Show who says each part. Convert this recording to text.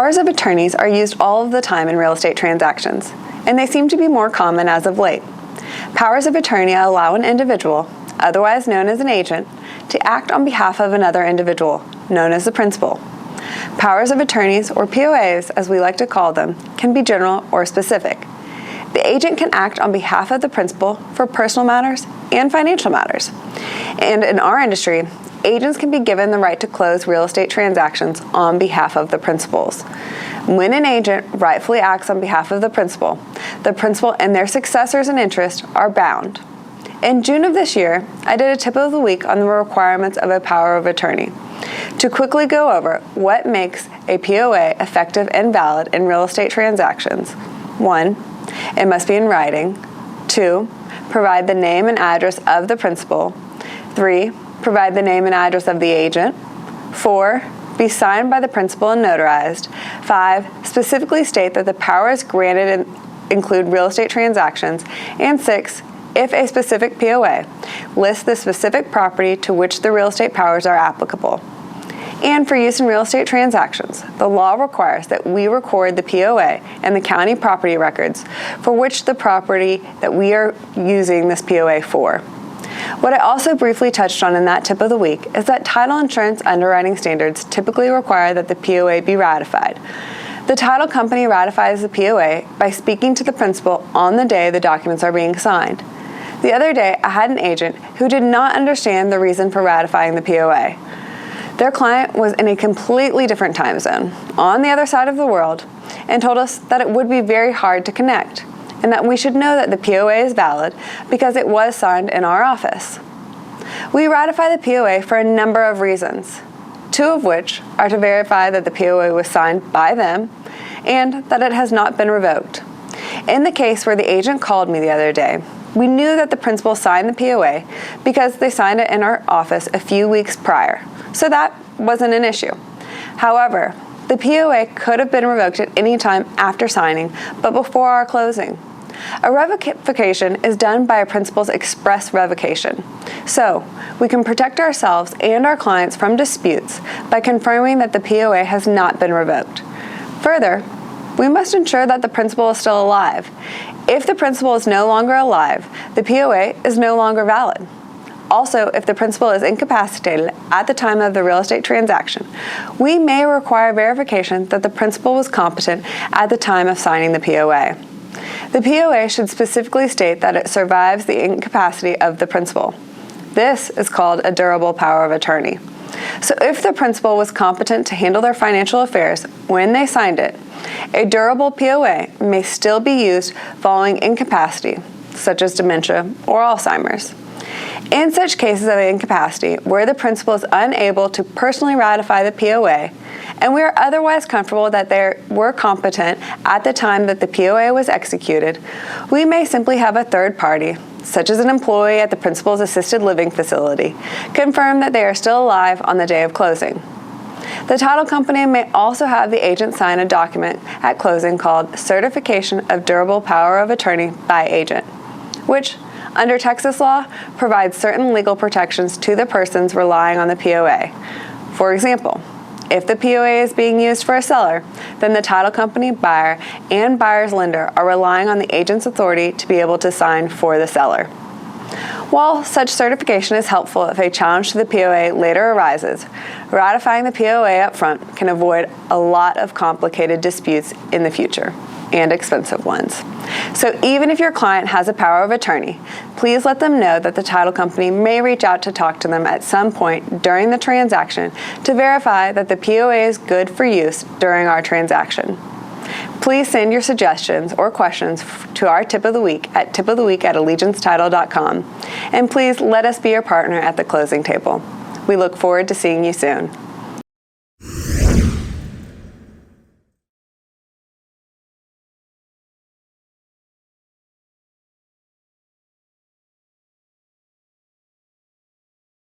Speaker 1: Powers of attorneys are used all of the time in real estate transactions, and they seem to be more common as of late. Powers of attorney allow an individual, otherwise known as an agent, to act on behalf of another individual, known as the principal. Powers of attorneys, or POAs as we like to call them, can be general or specific. The agent can act on behalf of the principal for personal matters and financial matters. And in our industry, agents can be given the right to close real estate transactions on behalf of the principals. When an agent rightfully acts on behalf of the principal and their successors in interest are bound. In June of this year, I did a tip of the week on the requirements of a power of attorney. To quickly go over what makes a POA effective and valid in real estate transactions: 1, it must be in writing. 2, provide the name and address of the principal. 3, provide the name and address of the agent. 4, be signed by the principal and notarized. 5, specifically state that the powers granted include real estate transactions. And 6, if a specific POA lists the specific property to which the real estate powers are applicable. And for use in real estate transactions, the law requires that we record the POA and the county property records for which the property that we are using this POA for. What I also briefly touched on in that tip of the week is that title insurance underwriting standards typically require that the POA be ratified. The title company ratifies the POA by speaking to the principal on the day the documents are being signed. The other day, I had an agent who did not understand the reason for ratifying the POA. Their client was in a completely different time zone, on the other side of the world, and told us that it would be very hard to connect, and that we should know that the POA is valid because it was signed in our office. We ratify the POA for a number of reasons, 2 of which are to verify that the POA was signed by them and that it has not been revoked. In the case where the agent called me the other day, we knew that the principal signed the POA because they signed it in our office a few weeks prior, so that wasn't an issue. However, the POA could have been revoked at any time after signing, but before our closing. A revocation is done by a principal's express revocation. So, we can protect ourselves and our clients from disputes by confirming that the POA has not been revoked. Further, we must ensure that the principal is still alive. If the principal is no longer alive, the POA is no longer valid. Also, if the principal is incapacitated at the time of the real estate transaction, we may require verification that the principal was competent at the time of signing the POA. The POA should specifically state that it survives the incapacity of the principal. This is called a durable power of attorney. So if the principal was competent to handle their financial affairs when they signed it, a durable POA may still be used following incapacity, such as dementia or Alzheimer's. In such cases of incapacity, where the principal is unable to personally ratify the POA, and we are otherwise comfortable that they were competent at the time that the POA was executed, we may simply have a third party, such as an employee at the principal's assisted living facility, confirm that they are still alive on the day of closing. The title company may also have the agent sign a document at closing called Certification of Durable Power of Attorney by Agent, which, under Texas law, provides certain legal protections to the persons relying on the POA. For example, if the POA is being used for a seller, then the title company, buyer, and buyer's lender are relying on the agent's authority to be able to sign for the seller. While such certification is helpful if a challenge to the POA later arises, ratifying the POA up front can avoid a lot of complicated disputes in the future, and expensive ones. So even if your client has a power of attorney, please let them know that the title company may reach out to talk to them at some point during the transaction to verify that the POA is good for use during our transaction. Please send your suggestions or questions to our tip of the week at tipoftheweek@allegiancetitle.com. And please let us be your partner at the closing table. We look forward to seeing you soon.